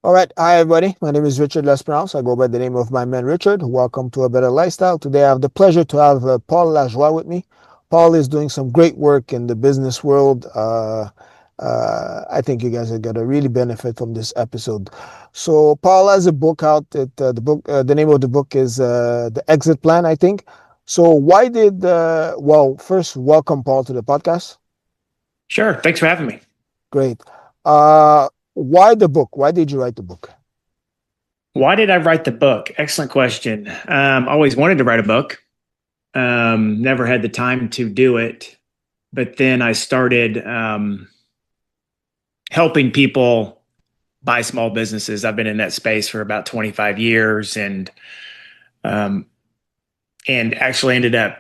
All right. Hi, everybody. My name is Richard.lesperance. I go by the name of my man, Richard. Welcome to A Better Lifestyle. Today, I have the pleasure to have Paul Lajoie with me. Paul is doing some great work in the business world. I think you guys are going to really benefit from this episode. So, Paul has a book out. The name of the book is The Exit Plan, I think. So, first, welcome, Paul, to the podcast. Sure. Thanks for having me. Great. Why the book? Why did you write the book? Why did I write the book? Excellent question. Always wanted to write a book. Never had the time to do it. But then I started helping people buy small businesses. I've been in that space for about 25 years um, and actually ended up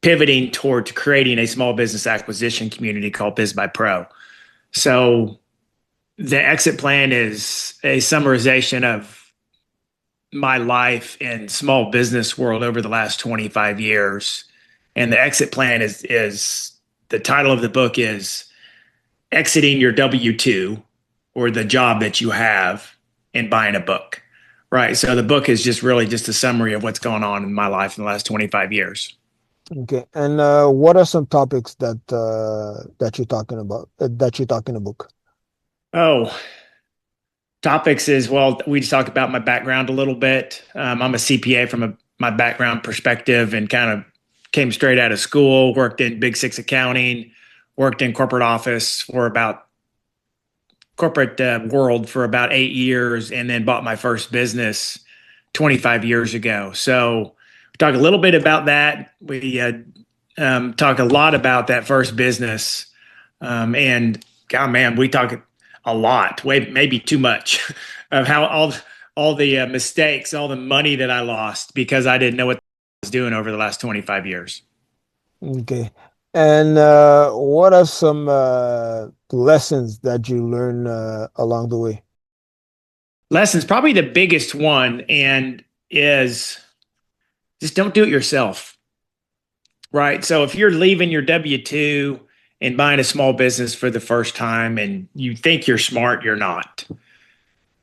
pivoting towards creating a small business acquisition community called Biz by Pro. So the exit plan is a summarization of my life in small business world over the last 25 years. And the exit plan is the title of the book is Exiting Your W-2 or the job that you have and buying a book. Right. So the book is just really just a summary of what's going on in my life in the last 25 years. Okay. And what are some topics that you're talking about that you're talking in the book? Oh, topics is well, we just talk about my background a little bit. I'm a CPA from my background perspective and kind of came straight out of school, worked in Big Six accounting, worked in corporate office for about corporate world for about 8 years, and then bought my first business 25 years ago. So we talk a little bit about that. We talk a lot about that first business, and God, man, we talk a lot, way maybe too much, of how all the mistakes, all the money that I lost because I didn't know what I was doing over the last 25 years. Okay. And what are some lessons that you learn along the way? Lessons, probably the biggest one, and is just don't do it yourself. Right. So if you're leaving your W 2 and buying a small business for the first time and you think you're smart, you're not.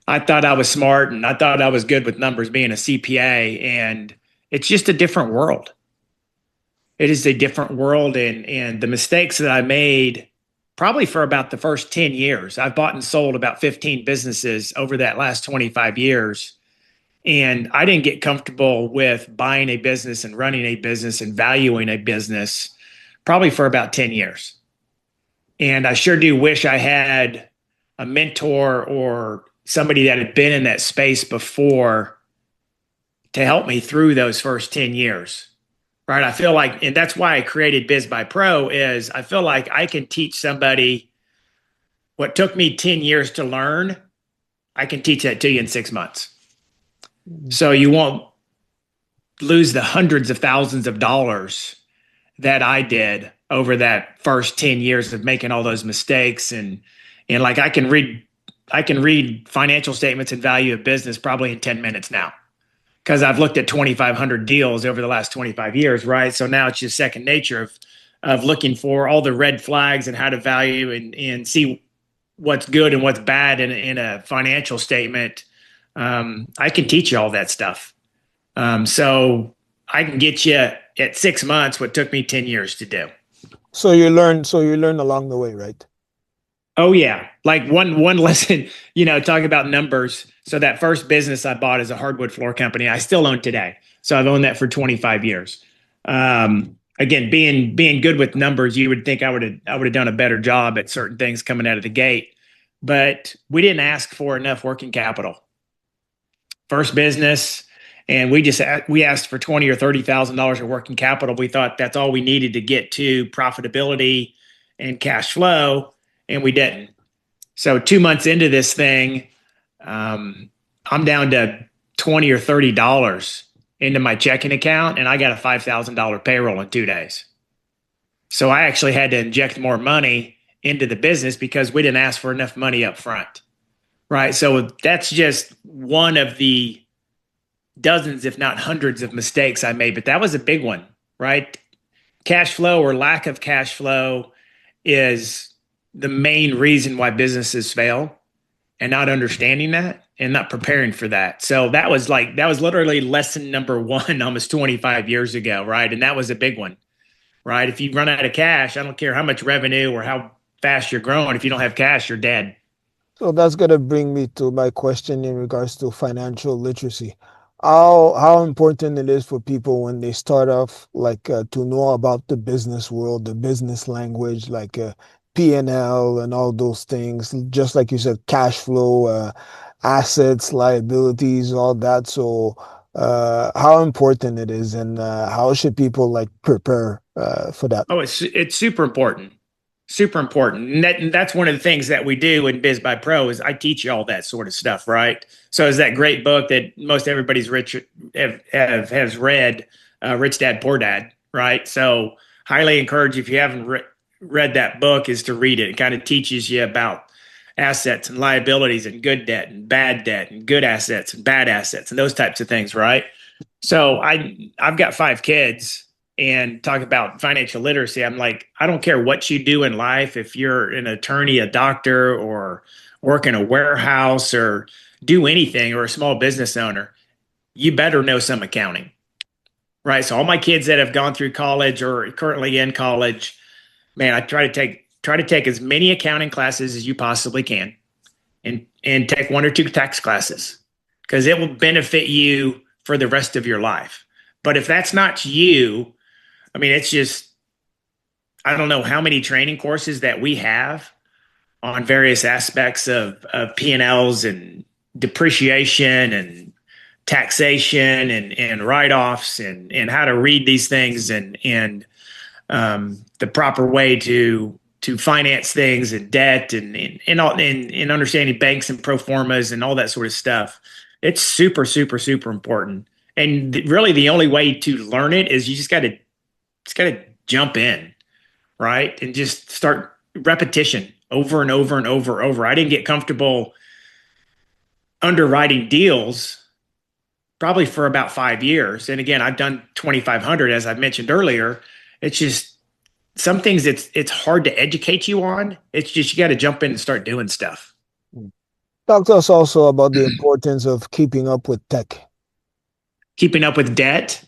I thought I was smart and I thought I was good with numbers being a CPA, and it's just a different world. It is a different world. And the mistakes that I made probably for about the first 10 years, I've bought and sold about 15 businesses over that last 25 years. And I didn't get comfortable with buying a business and running a business and valuing a business probably for about 10 years. And I sure do wish I had a mentor or somebody that had been in that space before to help me through those first 10 years. Right. I feel like, and that's why I created Biz by Pro is I feel like I can teach somebody what took me 10 years to learn. I can teach that to you in 6 months. So you won't lose the hundreds of thousands of dollars that I did over that first 10 years of making all those mistakes and like I can read financial statements and value of business probably in 10 minutes now because I've looked at 2,500 deals over the last 25 years, right? So now it's just second nature of looking for all the red flags and how to value and see what's good and what's bad in a financial statement. I can teach you all that stuff. So I can get you at 6 months what took me 10 years to do. So you learn along the way, right? Oh yeah. Like one lesson, talking about numbers. So that first business I bought is a hardwood floor company. I still own today. So I've owned that for 25 years. Again, being good with numbers, you would think I would have done a better job at certain things coming out of the gate. But we didn't ask for enough working capital. First business, and we asked for 20 or $30,000 of working capital. We thought that's all we needed to get to profitability and cash flow, and we didn't. So 2 months into this thing, I'm down to 20 or $30 into my checking account, and I got a $5,000 payroll in 2 days. So I actually had to inject more money into the business because we didn't ask for enough money up front. Right. So that's just one of the dozens, if not hundreds, of mistakes I made, but that was a big one, right? Cash flow or lack of cash flow is the main reason why businesses fail. and not understanding that and not preparing for that. So that was literally lesson number one almost 25 years ago, right? And that was a big one, right? If you run out of cash, I don't care how much revenue or how fast you're growing, if you don't have cash, you're dead. So that's going to bring me to my question in regards to financial literacy. How important it is for people when they start off, like to know about the business world, the business language, like P&L and all those things. Just like you said, cash flow, assets, liabilities, all that. So, how important it is, and how should people like prepare for that? Oh, it's super important. Super important. And that's one of the things that we do in Biz by Pro is I teach you all that sort of stuff, right? So is that great book that most everybody's rich has read, Rich Dad Poor Dad, right? So highly encourage if you haven't read that book is to read it. It kind of teaches you about assets and liabilities and good debt and good assets and bad assets and those types of things, right? So I've got five kids and talk about financial literacy. I'm like, I don't care what you do in life, if you're an attorney, a doctor, or work in a warehouse or do anything or a small business owner, you better know some accounting, right? So all my kids that have gone through college or currently in college, man, I try to take as many accounting classes as you possibly can and take one or two tax classes because it will benefit you for the rest of your life. But if that's not you, I mean, it's just, I don't know how many training courses that we have on various aspects of P&Ls and depreciation and taxation and write-offs and how to read these things and the proper way to finance things and debt and understanding banks and pro formas and all that sort of stuff. It's super, super, super important. And really the only way to learn it is you just got to jump in, right? And just start repetition over and over and over and over. I didn't get comfortable underwriting deals probably for about 5 years. And again, I've done 2,500, as I mentioned earlier. It's just some things it's hard to educate you on. It's just you got to jump in and start doing stuff. Talk to us also about the importance of keeping up with tech, Keeping up with debt.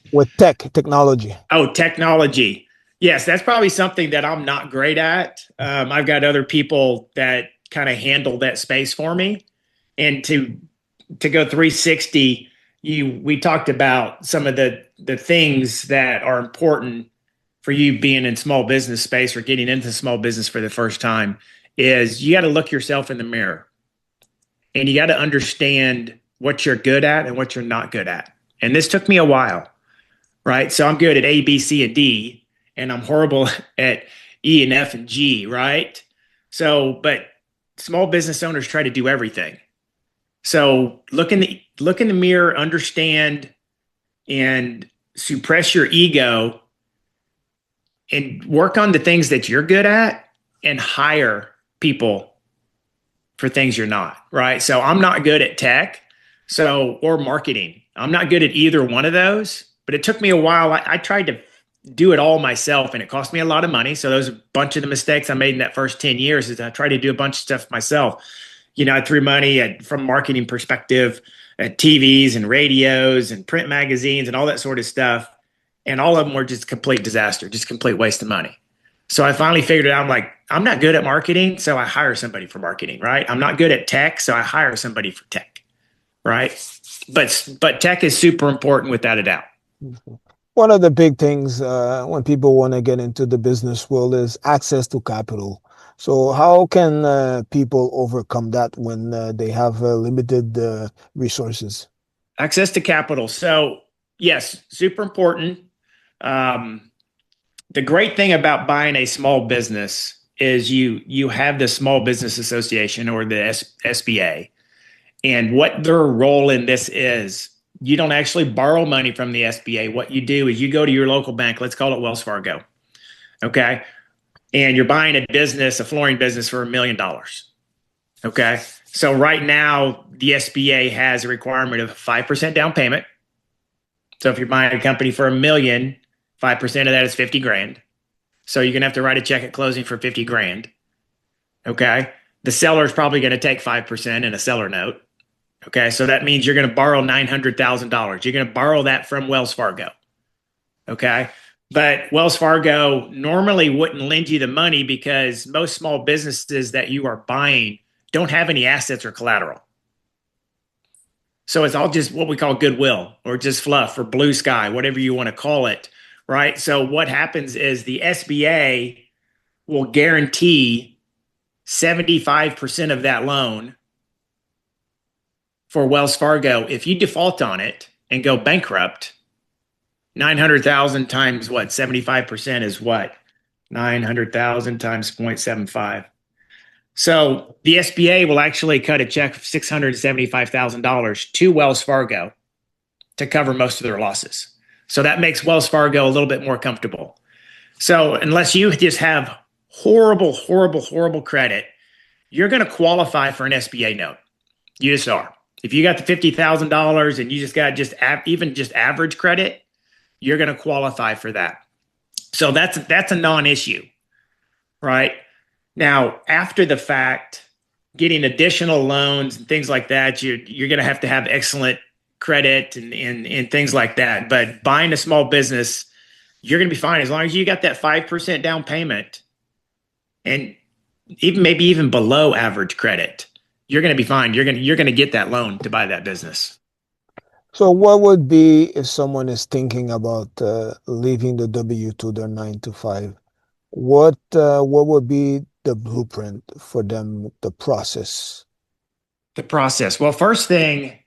technology. Oh, technology. Yes, that's probably something that I'm not great at. I've got other people that kind of handle that space for me. And to go 360, we talked about some of the things that are important for you being in small business space or getting into small business for the first time is you got to look yourself in the mirror and you got to understand what you're good at and what you're not good at. And this took me a while, right? So I'm good at A, B, C, and D, and I'm horrible at E and F and G, right? So, but small business owners try to do everything. So look in the mirror, understand, and suppress your ego, and work on the things that you're good at, and hire people for things you're not. Right. So I'm not good at tech, or marketing. I'm not good at either one of those. But it took me a while. I tried to do it all myself, and it cost me a lot of money. So those are a bunch of the mistakes I made in that first 10 years is I tried to do a bunch of stuff myself. I threw money from marketing perspective at TVs and radios and print magazines and all that sort of stuff. And all of them were just complete disaster, just complete waste of money. So I finally figured it out. I'm like, I'm not good at marketing, so I hire somebody for marketing, right? I'm not good at tech, so I hire somebody for tech, right? But tech is super important without a doubt. One of the big things when people want to get into the business world is access to capital. So how can people overcome that when they have limited resources? Access to capital. So yes, super important. Um, the great thing about buying a small business is you have the Small Business Association or the SBA, and what their role in this is. You don't actually borrow money from the SBA. What you do is you go to your local bank. Let's call it Wells Fargo. Okay. And you're buying a business, a flooring business for $1 million. Okay. So right now, the SBA has a requirement of 5% down payment. So if you're buying a company for $1 million, 5% of that is 50 grand. So you're going to have to write a check at closing for 50 grand. Okay. The seller is probably going to take 5% in a seller note. Okay, so that means you're going to borrow $900,000. You're going to borrow that from Wells Fargo. Okay, but Wells Fargo normally wouldn't lend you the money because most small businesses that you are buying don't have any assets or collateral. So it's all just what we call goodwill or just fluff or blue sky, whatever you want to call it, right? So what happens is the SBA will guarantee 75% of that loan for Wells Fargo. If you default on it and go bankrupt, 900,000 times what? 75% is what? 900,000 times 0.75. So the SBA will actually cut a check of $675,000 to Wells Fargo to cover most of their losses. So that makes Wells Fargo a little bit more comfortable. So unless you just have horrible, horrible, horrible credit, you're going to qualify for an SBA note. You just are. If you got the $50,000 and you just got even just average credit, you're going to qualify for that. So that's a non-issue, right? Now, after the fact, getting additional loans and things like that, you're going to have excellent credit and things like that. But buying a small business, you're going to be fine as long as you got that 5% down payment and maybe even below average credit. You're going to be fine. You're going to get that loan to buy that business. So what would be if someone is thinking about leaving the W-2, their 9 to 5? What would be the blueprint for them, the process? The process. Well, first thing,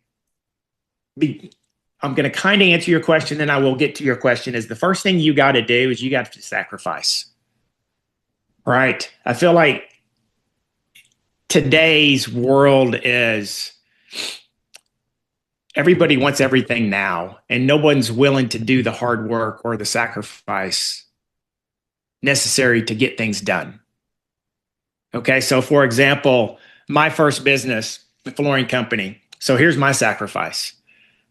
I'm going to kind of answer your question, then I will get to your question. Is the first thing you got to do is you got to sacrifice, right? I feel like today's world is everybody wants everything now, and no one's willing to do the hard work or the sacrifice necessary to get things done. Okay, so for example, my first business, the flooring company. So here's my sacrifice.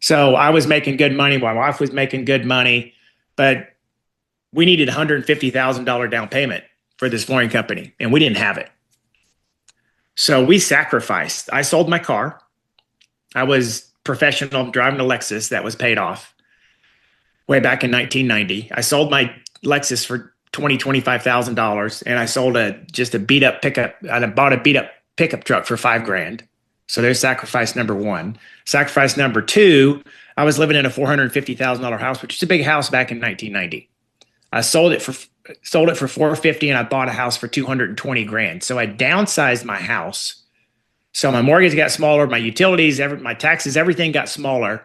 So I was making good money. My wife was making good money, but we needed $150,000 down payment for this flooring company, and we didn't have it. So we sacrificed. I sold my car. I was professional driving a Lexus that was paid off way back in 1990. I sold my Lexus for $25,000, and I sold just a beat up pickup. I bought a beat up pickup truck for $5,000. So there's sacrifice number one. Sacrifice number two, I was living in a $450,000 house, which is a big house back in 1990. I sold it for $450,000, and I bought a house for $220,000. So I downsized my house. So my mortgage got smaller, my utilities, my taxes, everything got smaller.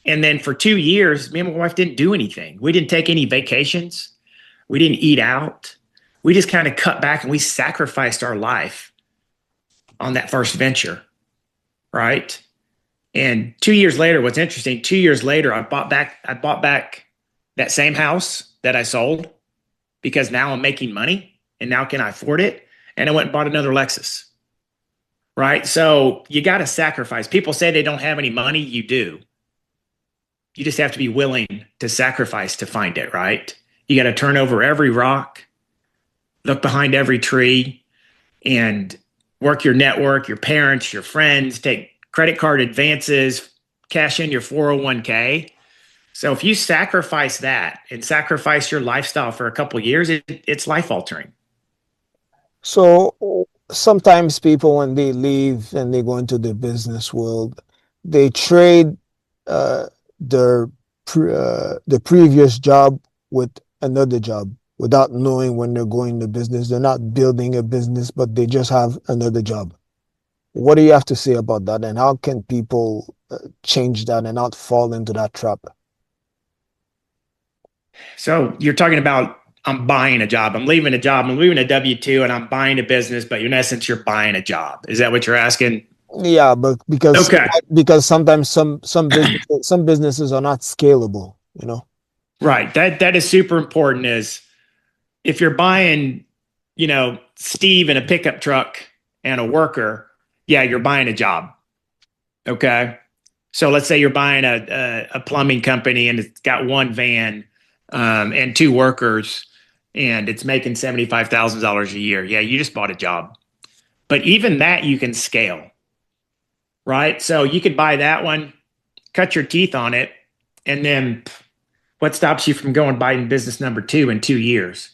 And then for 2 years, me and my wife didn't do anything. We didn't take any vacations. We didn't eat out. We just kind of cut back and we sacrificed our life on that first venture, right? And 2 years later, what's interesting, 2 years later, I bought back that same house that I sold because now I'm making money and now can I afford it? And I went and bought another Lexus, right? So you got to sacrifice. People say they don't have any money. You do. You just have to be willing to sacrifice to find it, right? You got to turn over every rock, look behind every tree, and work your network, your parents, your friends, take credit card advances, cash in your 401k. So if you sacrifice that and sacrifice your lifestyle for a couple of years, it's life altering. So sometimes people, when they leave and they go into the business world, they trade uh, the previous job with another job without knowing when they're going to business. They're not building a business, but they just have another job. What do you have to say about that? And how can people change that and not fall into that trap? So you're talking about I'm buying a job. I'm leaving a job. I'm leaving a W-2 and I'm buying a business, but in essence, you're buying a job. Is that what you're asking? Yeah, but Okay. because sometimes some businesses are not scalable, you know. Right. That is super important is if you're buying, Steve in a pickup truck and a worker, yeah, you're buying a job. Okay. So let's say you're buying a plumbing company and it's got one van and two workers and it's making $75,000 a year. Yeah, you just bought a job. But even that you can scale, right? So you could buy that one, cut your teeth on it, and then what stops you from going buying business number two in 2 years,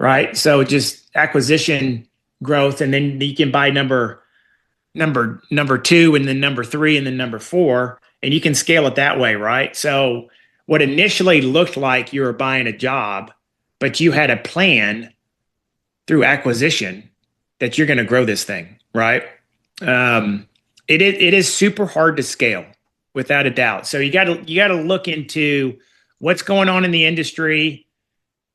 right? So just acquisition growth, and then you can buy number two, and then number three, and then number four, and you can scale it that way, right? So what initially looked like you were buying a job, but you had a plan through acquisition that you're going to grow this thing, right? Um, it is super hard to scale, without a doubt. So you got to look into what's going on in the industry.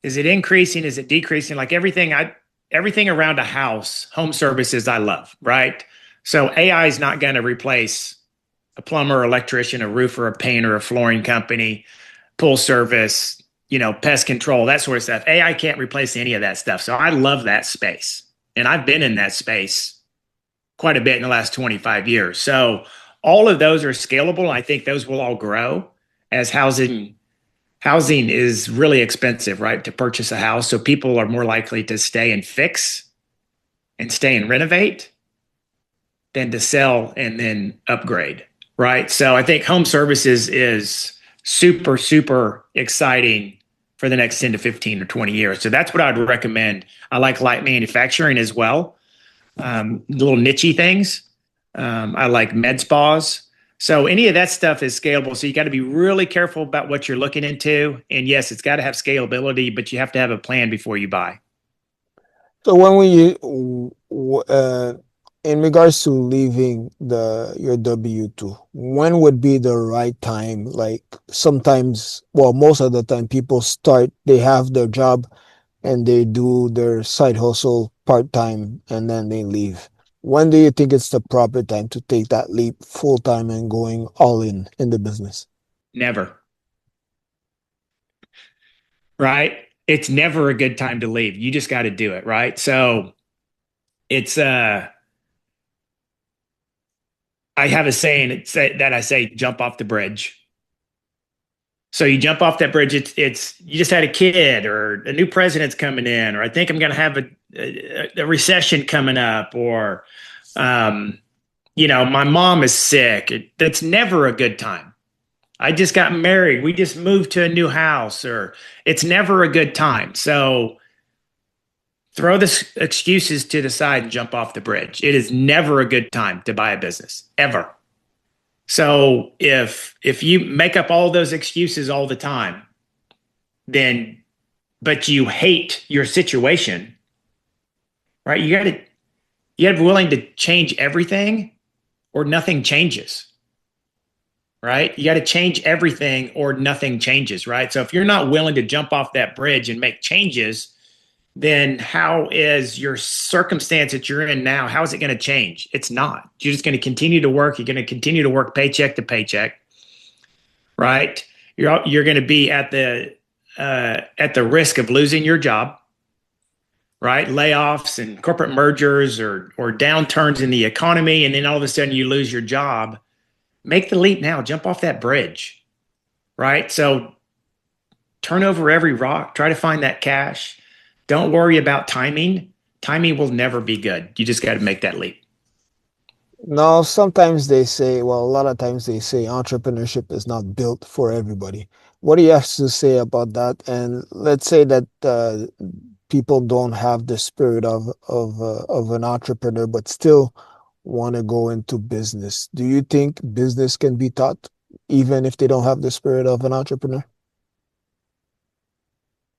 Is it increasing? Is it decreasing? Like everything around a house, home services, I love, right? So AI is not going to replace a plumber, electrician, a roofer, a painter, a flooring company, pool service, pest control, that sort of stuff. AI can't replace any of that stuff. So I love that space. And I've been in that space quite a bit in the last 25 years. So all of those are scalable. I think those will all grow as housing is really expensive, right? To purchase a house. So people are more likely to stay and fix and stay and renovate than to sell and then upgrade, right? So I think home services is super, super exciting for the next 10 to 15 or 20 years. So that's what I'd recommend. I like light manufacturing as well, little nichey things. I like med spas. So any of that stuff is scalable. So you got to be really careful about what you're looking into. And yes, it's got to have scalability, but you have to have a plan before you buy. So when in regards to leaving your W-2, when would be the right time? Like sometimes, well, most of the time people they have their job and they do their side hustle part-time and then they leave. When do you think it's the proper time to take that leap full-time and going all in the business? Never, right? It's never a good time to leave. You just got to do it, right? So it's I have a saying that I say jump off the bridge. So you jump off that bridge. It's you just had a kid, or a new president's coming in, or I think I'm going to have a recession coming up, or my mom is sick. That's never a good time. I just got married. We just moved to a new house, or it's never a good time. So throw the excuses to the side and jump off the bridge. It is never a good time to buy a business, ever. So if you make up all those excuses all the time, but you hate your situation, right? You got to be willing to change everything, or nothing changes, right? You got to change everything or nothing changes, right? So if you're not willing to jump off that bridge and make changes, then how is your circumstance that you're in now? How is it going to change? It's not. You're just going to continue to work. You're going to continue to work paycheck to paycheck, right? You're going to be at the risk of losing your job, right? Layoffs and corporate mergers, or downturns in the economy, and then all of a sudden you lose your job. Make the leap now. Jump off that bridge, right? So turn over every rock. Try to find that cash. Don't worry about timing. Timing will never be good. You just got to make that leap. No, sometimes they say, well, a lot of times they say entrepreneurship is not built for everybody. What do you have to say about that? And let's say that people don't have the spirit of an entrepreneur, but still want to go into business. Do you think business can be taught, even if they don't have the spirit of an entrepreneur?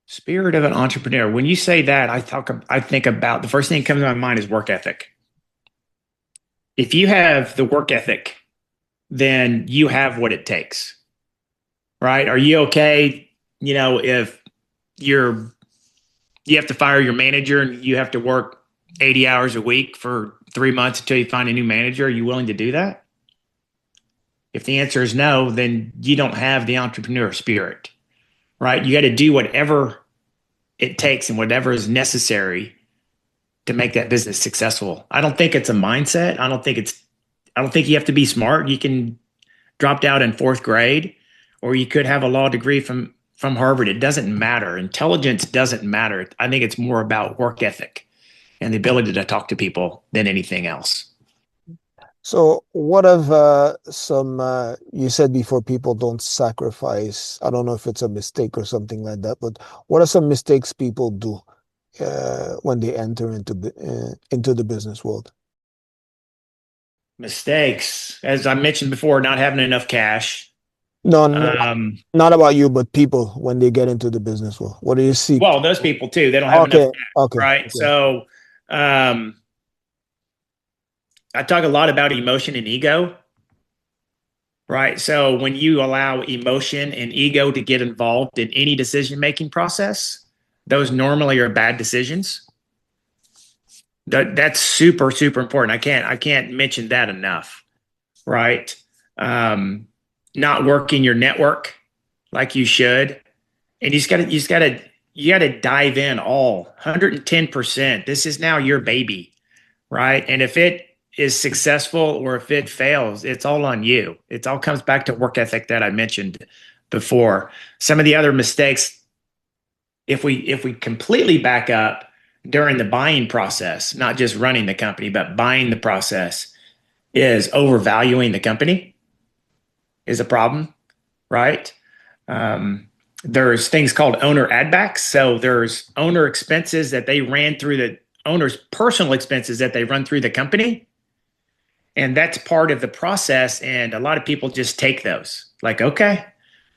Spirit of an entrepreneur. When you say that, I think about the first thing that comes to my mind is work ethic. If you have the work ethic, then you have what it takes, right? Are you okay? If you're you have to fire your manager and you have to work 80 hours a week for 3 months until you find a new manager, are you willing to do that? If the answer is no, then you don't have the entrepreneur spirit, right? You got to do whatever it takes and whatever is necessary to make that business successful. I don't think it's a mindset. I don't think you have to be smart. You can drop out in fourth grade, or you could have a law degree from Harvard. It doesn't matter. Intelligence doesn't matter. I think it's more about work ethic. and the ability to talk to people than anything else. So, what of some, you said before people don't sacrifice. I don't know if it's a mistake or something like that, but what are some mistakes people do when they enter into the business world? Mistakes, as I mentioned before, not having enough cash. No, Um, not about you, but people when they get into the business world. What do you see? well, those people too, they don't have enough Okay, cash, okay, right? okay. So um, I talk a lot about emotion and ego, right? So when you allow emotion and ego to get involved in any decision making process, those normally are bad decisions. That's super, super important. I can't mention that enough, right? Um, Not working your network like you should. And you just gotta dive in all 110%. This is now your baby, right? And if it is successful or if it fails, it's all on you. It all comes back to work ethic that I mentioned before. Some of the other mistakes, if we completely back up during the buying process, not just running the company, but buying the process, is overvaluing the company is a problem, right? Um, there's things called owner add backs. So there's owner expenses that they ran through the owner's personal expenses that they run through the company. And that's part of the process. And a lot of people just take those like, okay,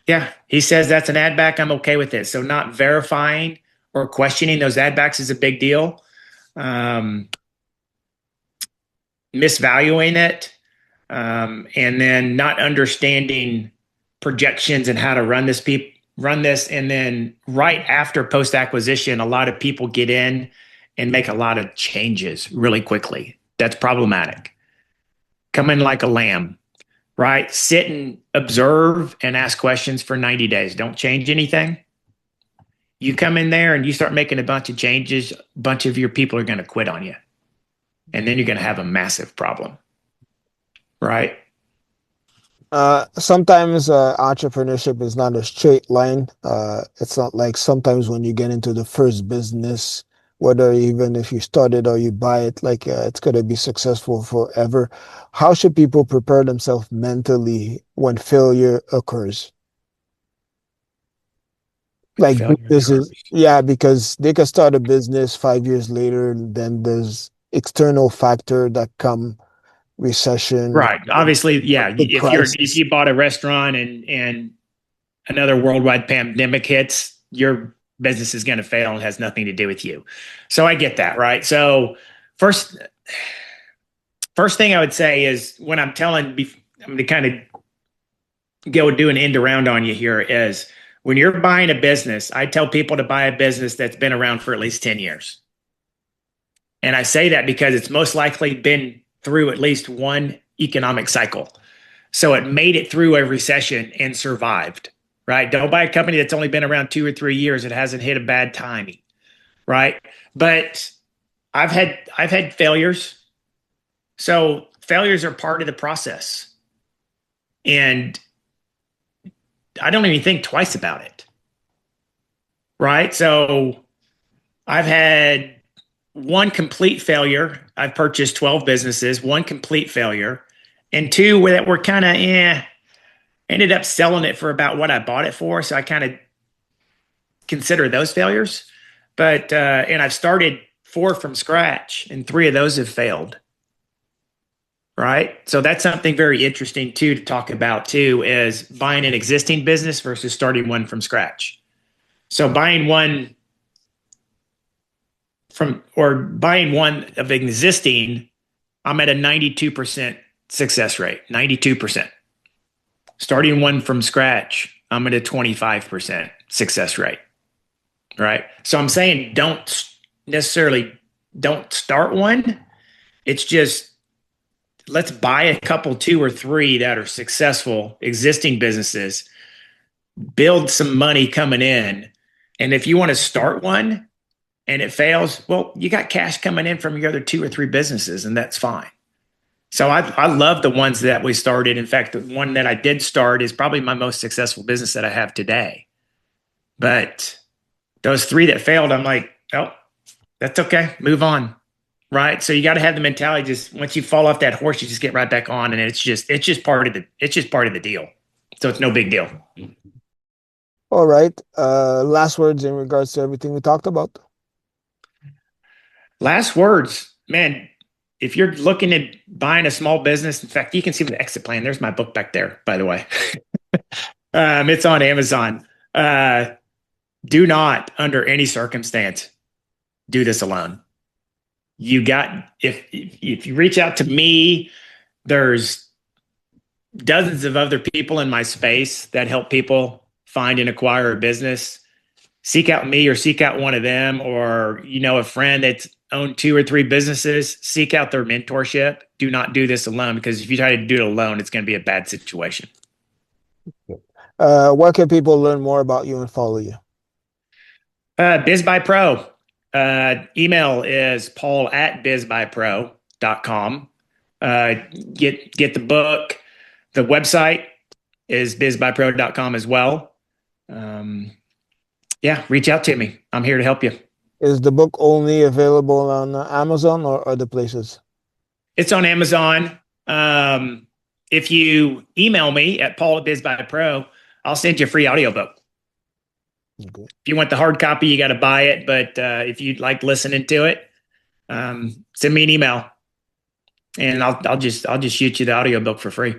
yeah, he says that's an add back. I'm okay with it. So not verifying or questioning those add backs is a big deal. Um, Misvaluing it, and then not understanding projections and how to run this, and then right after post acquisition, a lot of people get in and make a lot of changes really quickly. That's problematic. Come in like a lamb, right? Sit and observe and ask questions for 90 days. Don't change anything. You come in there and you start making a bunch of changes, a bunch of your people are going to quit on you. And then you're going to have a massive problem, right? Sometimes entrepreneurship is not a straight line. It's not like sometimes when you get into the first business, whether even if you start it or you buy it, like it's going to be successful forever. How should people prepare themselves mentally when failure occurs? Like Failure businesses, occurs. yeah, because they can start a business 5 years later, and then there's external factor that come recession, Right. Obviously, yeah. big If crisis. you bought a restaurant and another worldwide pandemic hits, your business is going to fail and has nothing to do with you. So I get that, right? So first first thing I would say is when I'm going to kind of go do an end around on you here is when you're buying a business, I tell people to buy a business that's been around for at least 10 years. And I say that because it's most likely been through at least one economic cycle. So it made it through a recession and survived, right? Don't buy a company that's only been around 2 or 3 years. It hasn't hit a bad timing, right? But I've had failures. So failures are part of the process. And I don't even think twice about it, right? So I've had one complete failure. I've purchased 12 businesses, one complete failure, and two that were kind of ended up selling it for about what I bought it for. So I kind of consider those failures. But and I've started four from scratch, and three of those have failed. Right. So that's something very interesting too to talk about too is buying an existing business versus starting one from scratch. So buying one of existing, I'm at a 92% success rate. 92%. Starting one from scratch, I'm at a 25% success rate. Right. So I'm saying necessarily don't start one. It's just let's buy a couple, two or three that are successful existing businesses, build some money coming in. And if you want to start one and it fails, well, you got cash coming in from your other two or three businesses, and that's fine. So I love the ones that we started. In fact, the one that I did start is probably my most successful business that I have today. But those three that failed, I'm like, oh, that's okay. Move on. right? So you got to have the mentality. Just once you fall off that horse, you just get right back on, and it's just part of the deal. So it's no big deal. All right. Last words in regards to everything we talked about. Last words, man. If you're looking at buying a small business, in fact, you can see the exit plan. There's my book back there, by the way. It's on Amazon. Uh, do not, under any circumstance, do this alone. You got if you reach out to me, there's dozens of other people in my space that help people find and acquire a business. Seek out me or seek out one of them, or a friend that's owned 2 or 3 businesses. Seek out their mentorship. Do not do this alone, because if you try to do it alone, it's going to be a bad situation. Where can people learn more about you and follow you? BizBuyPro. Email is paul@bizbuypro.com. Get the book. The website is bizbuypro.com as well. Yeah, reach out to me. I'm here to help you. Is the book only available on Amazon or other places? It's on Amazon. If you email me at paul@bizbuypro, I'll send you a free audiobook. Okay. If you want the hard copy, you got to buy it. But if you'd like listening to it, send me an email, and I'll just shoot you the audiobook for free.